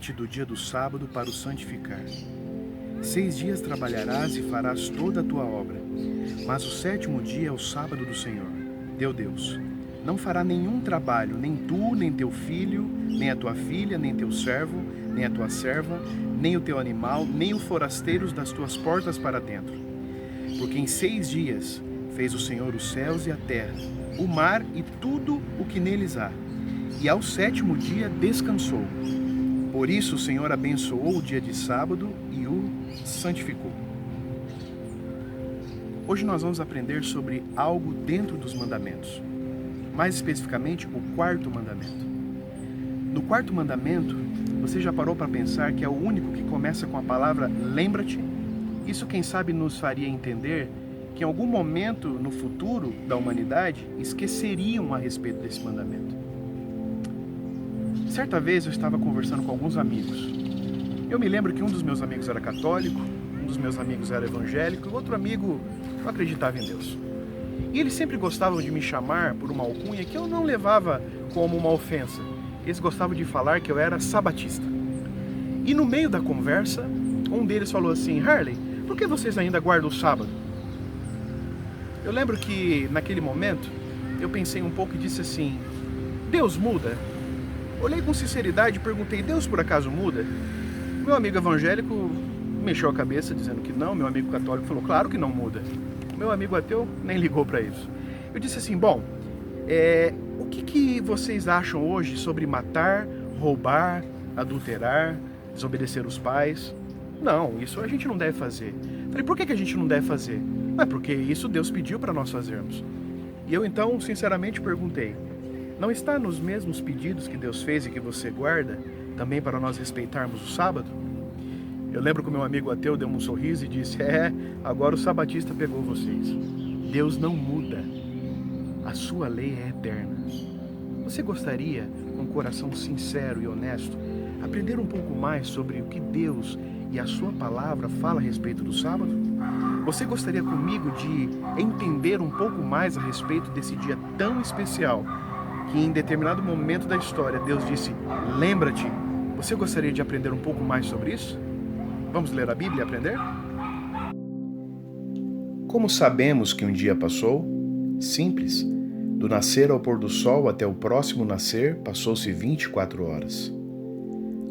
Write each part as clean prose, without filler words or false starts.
Lembra-te do dia do sábado para o santificar. 6 dias trabalharás e farás toda a tua obra, mas o 7º dia é o sábado do Senhor, teu Deus. Não fará nenhum trabalho, nem tu, nem teu filho, nem a tua filha, nem teu servo, nem a tua serva, nem o teu animal, nem os forasteiros das tuas portas para dentro. Porque em 6 dias fez o Senhor os céus e a terra, o mar e tudo o que neles há. E ao 7º dia descansou. Por isso o Senhor abençoou o dia de sábado e o santificou. Hoje nós vamos aprender sobre algo dentro dos mandamentos. Mais especificamente, o 4º mandamento. No 4º mandamento, você já parou para pensar que é o único que começa com a palavra lembra-te? Isso, quem sabe, nos faria entender que em algum momento no futuro da humanidade esqueceriam a respeito desse mandamento. Certa vez eu estava conversando com alguns amigos. Eu me lembro que um dos meus amigos era católico, um dos meus amigos era evangélico e o outro amigo não acreditava em Deus. E eles sempre gostavam de me chamar por uma alcunha que eu não levava como uma ofensa. Eles gostavam de falar que eu era sabatista. E no meio da conversa, um deles falou assim: Harley, por que vocês ainda guardam o sábado? Eu lembro que naquele momento eu pensei um pouco e disse assim: Deus muda? Olhei com sinceridade e perguntei: Deus por acaso muda? Meu amigo evangélico mexeu a cabeça dizendo que não. Meu amigo católico falou: claro que não muda. Meu amigo ateu nem ligou para isso. Eu disse assim: bom, o que vocês acham hoje sobre matar, roubar, adulterar, desobedecer os pais? Não, isso a gente não deve fazer. Falei: por que a gente não deve fazer? É porque isso Deus pediu para nós fazermos. E eu então, sinceramente, perguntei: não está nos mesmos pedidos que Deus fez e que você guarda, também para nós respeitarmos o sábado? Eu lembro que o meu amigo ateu deu um sorriso e disse: agora o sabatista pegou vocês. Deus não muda. A sua lei é eterna. Você gostaria, com um coração sincero e honesto, aprender um pouco mais sobre o que Deus e a sua palavra fala a respeito do sábado? Você gostaria comigo de entender um pouco mais a respeito desse dia tão especial, que em determinado momento da história Deus disse: lembra-te? Você gostaria de aprender um pouco mais sobre isso? Vamos ler a Bíblia e aprender? Como sabemos que um dia passou? Simples. Do nascer ao pôr do sol até o próximo nascer, passou-se 24 horas.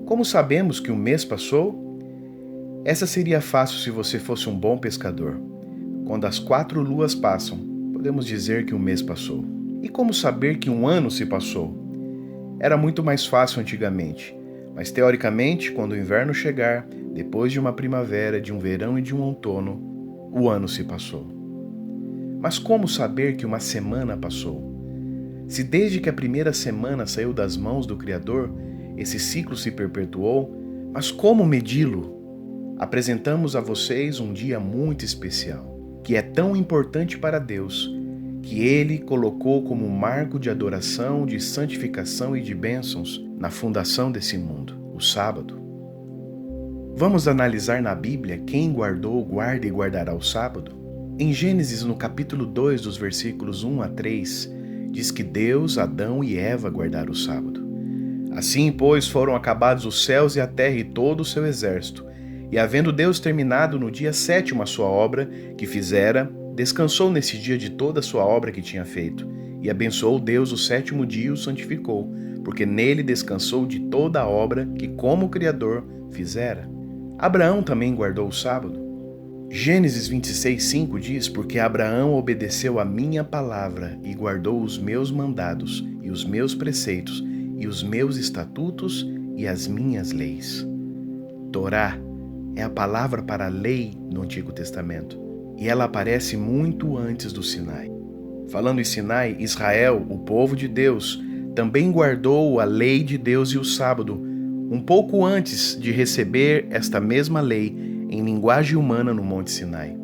Como sabemos que um mês passou? Essa seria fácil se você fosse um bom pescador. Quando as 4 luas passam, podemos dizer que um mês passou. E como saber que um ano se passou? Era muito mais fácil antigamente, mas teoricamente, quando o inverno chegar, depois de uma primavera, de um verão e de um outono, o ano se passou. Mas como saber que uma semana passou? Se desde que a primeira semana saiu das mãos do Criador, esse ciclo se perpetuou, mas como medi-lo? Apresentamos a vocês um dia muito especial, que é tão importante para Deus, que Ele colocou como um marco de adoração, de santificação e de bênçãos na fundação desse mundo, o sábado. Vamos analisar na Bíblia quem guardou, guarda e guardará o sábado? Em Gênesis, no capítulo 2, dos versículos 1 a 3, diz que Deus, Adão e Eva guardaram o sábado. Assim, pois, foram acabados os céus e a terra e todo o seu exército. E havendo Deus terminado no dia 7º a sua obra que fizera, descansou nesse dia de toda a sua obra que tinha feito. E abençoou Deus o 7º dia e o santificou, porque nele descansou de toda a obra que, como Criador, fizera. Abraão também guardou o sábado. Gênesis 26:5 diz: porque Abraão obedeceu a minha palavra e guardou os meus mandados e os meus preceitos e os meus estatutos e as minhas leis. Torá é a palavra para a lei no Antigo Testamento, e ela aparece muito antes do Sinai. Falando em Sinai, Israel, o povo de Deus, também guardou a lei de Deus e o sábado, um pouco antes de receber esta mesma lei em linguagem humana no Monte Sinai.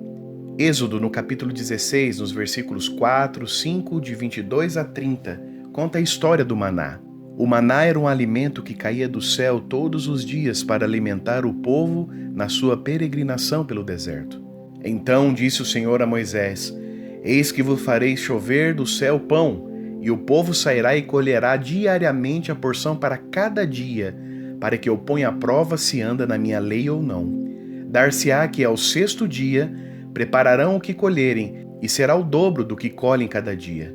Êxodo, no capítulo 16, nos versículos 4, 5, de 22 a 30, conta a história do maná. O maná era um alimento que caía do céu todos os dias para alimentar o povo na sua peregrinação pelo deserto. Então disse o Senhor a Moisés: eis que vos farei chover do céu pão, e o povo sairá e colherá diariamente a porção para cada dia, para que eu ponha à prova se anda na minha lei ou não. Dar-se-á que ao sexto dia prepararão o que colherem, e será o dobro do que colhem cada dia.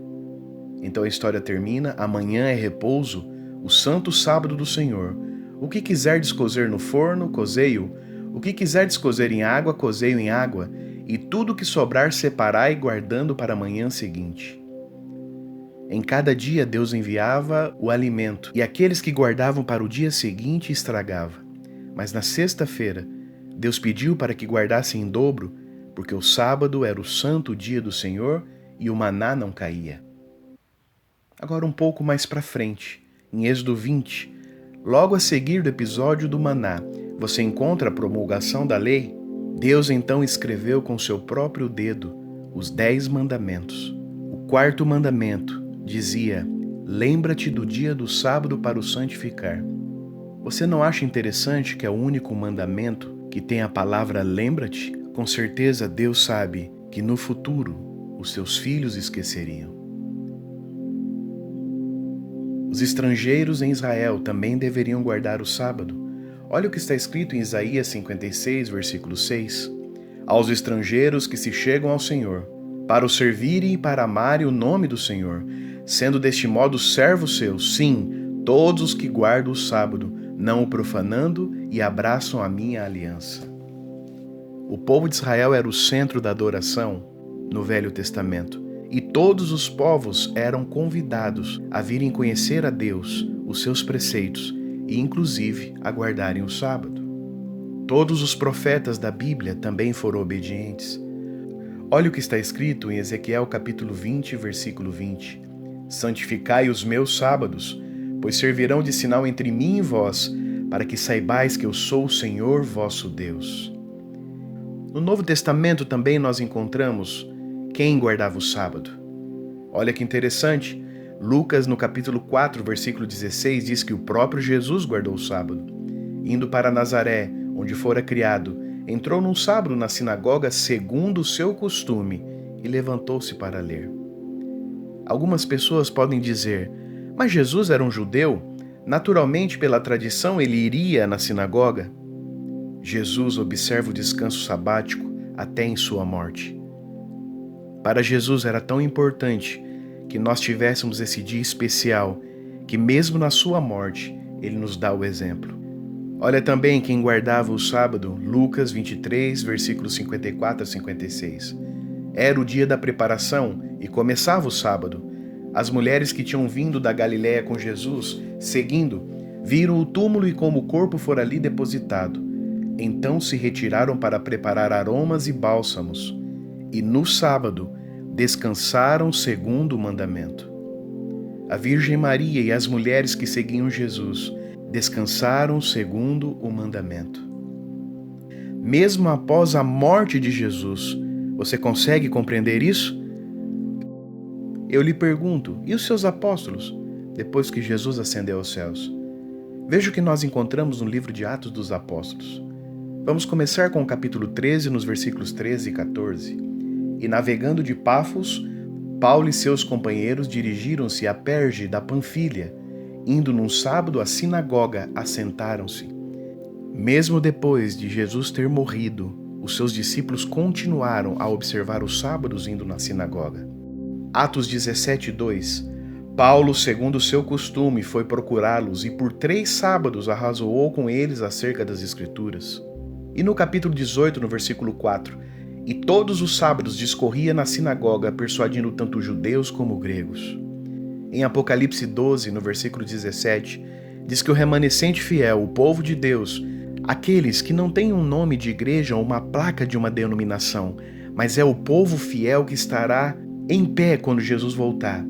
Então a história termina: amanhã é repouso, o santo sábado do Senhor. O que quiserdes cozer no forno, cozei-o. O que quiserdes cozer em água, cozei-o em água. E tudo que sobrar separai, guardando para a manhã seguinte. Em cada dia Deus enviava o alimento, e aqueles que guardavam para o dia seguinte estragava. Mas na sexta-feira, Deus pediu para que guardassem em dobro, porque o sábado era o santo dia do Senhor e o maná não caía. Agora um pouco mais para frente, em Êxodo 20, logo a seguir do episódio do maná, você encontra a promulgação da lei. Deus então escreveu com seu próprio dedo os 10 mandamentos. O quarto mandamento dizia: lembra-te do dia do sábado para o santificar. Você não acha interessante que é o único mandamento que tem a palavra lembra-te? Com certeza Deus sabe que no futuro os seus filhos esqueceriam. Os estrangeiros em Israel também deveriam guardar o sábado. Olha o que está escrito em Isaías 56, versículo 6. Aos estrangeiros que se chegam ao Senhor, para o servirem e para amarem o nome do Senhor, sendo deste modo servos seus, sim, todos os que guardam o sábado, não o profanando e abraçam a minha aliança. O povo de Israel era o centro da adoração no Velho Testamento, e todos os povos eram convidados a virem conhecer a Deus, os seus preceitos, e inclusive a guardarem o sábado. Todos os profetas da Bíblia também foram obedientes. Olha o que está escrito em Ezequiel capítulo 20, versículo 20. Santificai os meus sábados, pois servirão de sinal entre mim e vós, para que saibais que eu sou o Senhor vosso Deus. No Novo Testamento também nós encontramos quem guardava o sábado. Olha que interessante, Lucas no capítulo 4, versículo 16, diz que o próprio Jesus guardou o sábado. Indo para Nazaré, onde fora criado, entrou num sábado na sinagoga segundo o seu costume e levantou-se para ler. Algumas pessoas podem dizer: mas Jesus era um judeu? Naturalmente, pela tradição, ele iria na sinagoga? Jesus observa o descanso sabático até em sua morte. Para Jesus era tão importante que nós tivéssemos esse dia especial, que mesmo na sua morte, ele nos dá o exemplo. Olha também quem guardava o sábado, Lucas 23, versículos 54 a 56. Era o dia da preparação e começava o sábado. As mulheres que tinham vindo da Galiléia com Jesus, seguindo, viram o túmulo e como o corpo fora ali depositado. Então se retiraram para preparar aromas e bálsamos. E no sábado descansaram segundo o mandamento. A Virgem Maria e as mulheres que seguiam Jesus descansaram segundo o mandamento. Mesmo após a morte de Jesus, você consegue compreender isso? Eu lhe pergunto, e os seus apóstolos, depois que Jesus ascendeu aos céus? Veja o que nós encontramos no livro de Atos dos Apóstolos. Vamos começar com o capítulo 13, nos versículos 13 e 14. E navegando de Pafos, Paulo e seus companheiros dirigiram-se a Perge da Panfilha. Indo num sábado à sinagoga, assentaram-se. Mesmo depois de Jesus ter morrido, os seus discípulos continuaram a observar os sábados indo na sinagoga. Atos 17, 2. Paulo, segundo o seu costume, foi procurá-los e por 3 sábados arrazoou com eles acerca das Escrituras. E no capítulo 18, no versículo 4, e todos os sábados discorria na sinagoga, persuadindo tanto judeus como gregos. Em Apocalipse 12, no versículo 17, diz que o remanescente fiel, o povo de Deus, aqueles que não têm um nome de igreja ou uma placa de uma denominação, mas é o povo fiel que estará em pé quando Jesus voltar.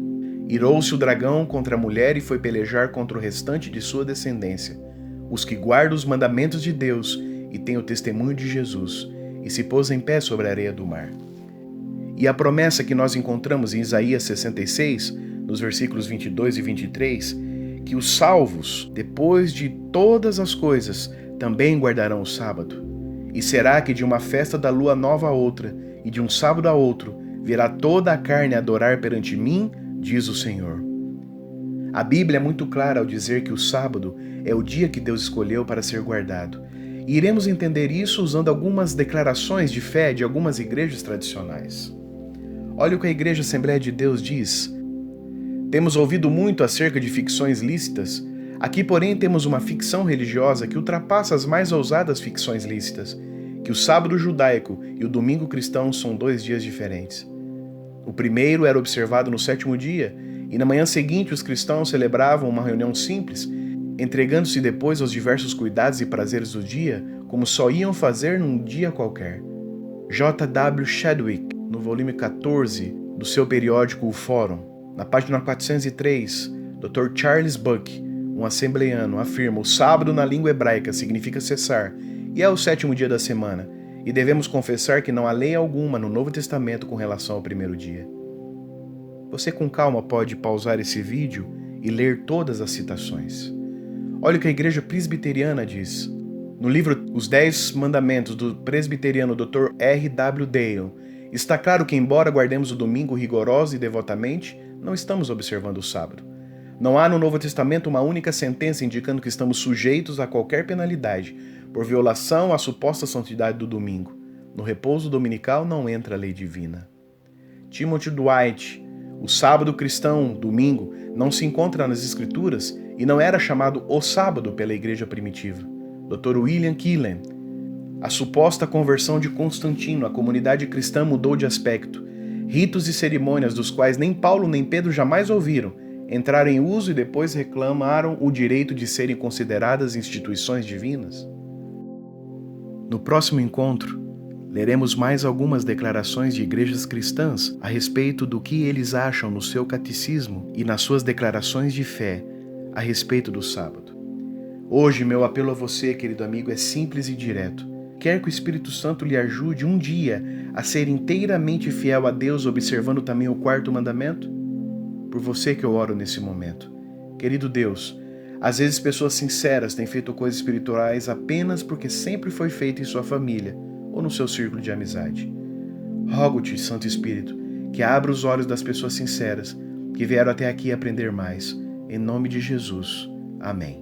Irou-se o dragão contra a mulher e foi pelejar contra o restante de sua descendência, os que guardam os mandamentos de Deus e têm o testemunho de Jesus, e se pôs em pé sobre a areia do mar. E a promessa que nós encontramos em Isaías 66, nos versículos 22 e 23, que os salvos, depois de todas as coisas, também guardarão o sábado. E será que de uma festa da lua nova a outra, e de um sábado a outro, virá toda a carne a adorar perante mim, diz o Senhor. A Bíblia é muito clara ao dizer que o sábado é o dia que Deus escolheu para ser guardado. E iremos entender isso usando algumas declarações de fé de algumas igrejas tradicionais. Olha o que a Igreja Assembleia de Deus diz. Temos ouvido muito acerca de ficções lícitas. Aqui, porém, temos uma ficção religiosa que ultrapassa as mais ousadas ficções lícitas, que o sábado judaico e o domingo cristão são 2 dias diferentes. O primeiro era observado no 7º dia, e na manhã seguinte os cristãos celebravam uma reunião simples, entregando-se depois aos diversos cuidados e prazeres do dia, como só iam fazer num dia qualquer. J.W. Chadwick, no volume 14 do seu periódico O Fórum, na página 403, Dr. Charles Buck, um assembleiano, afirma: o sábado na língua hebraica significa cessar, e é o 7º dia da semana, e devemos confessar que não há lei alguma no Novo Testamento com relação ao primeiro dia. Você com calma pode pausar esse vídeo e ler todas as citações. Olha o que a Igreja Presbiteriana diz. No livro Os 10 Mandamentos do presbiteriano Dr. R. W. Dale, está claro que, embora guardemos o domingo rigorosa e devotamente, não estamos observando o sábado. Não há no Novo Testamento uma única sentença indicando que estamos sujeitos a qualquer penalidade por violação à suposta santidade do domingo. No repouso dominical não entra a lei divina. Timothy Dwight: o sábado cristão, domingo, não se encontra nas Escrituras e não era chamado o sábado pela igreja primitiva. Dr. William Killen: a suposta conversão de Constantino, a comunidade cristã mudou de aspecto. Ritos e cerimônias dos quais nem Paulo nem Pedro jamais ouviram entraram em uso e depois reclamaram o direito de serem consideradas instituições divinas. No próximo encontro, leremos mais algumas declarações de igrejas cristãs a respeito do que eles acham no seu catecismo e nas suas declarações de fé a respeito do sábado. Hoje, meu apelo a você, querido amigo, é simples e direto. Quer que o Espírito Santo lhe ajude um dia a ser inteiramente fiel a Deus, observando também o 4º mandamento? Por você que eu oro nesse momento. Querido Deus, às vezes pessoas sinceras têm feito coisas espirituais apenas porque sempre foi feito em sua família ou no seu círculo de amizade. Rogo-te, Santo Espírito, que abra os olhos das pessoas sinceras que vieram até aqui aprender mais. Em nome de Jesus. Amém.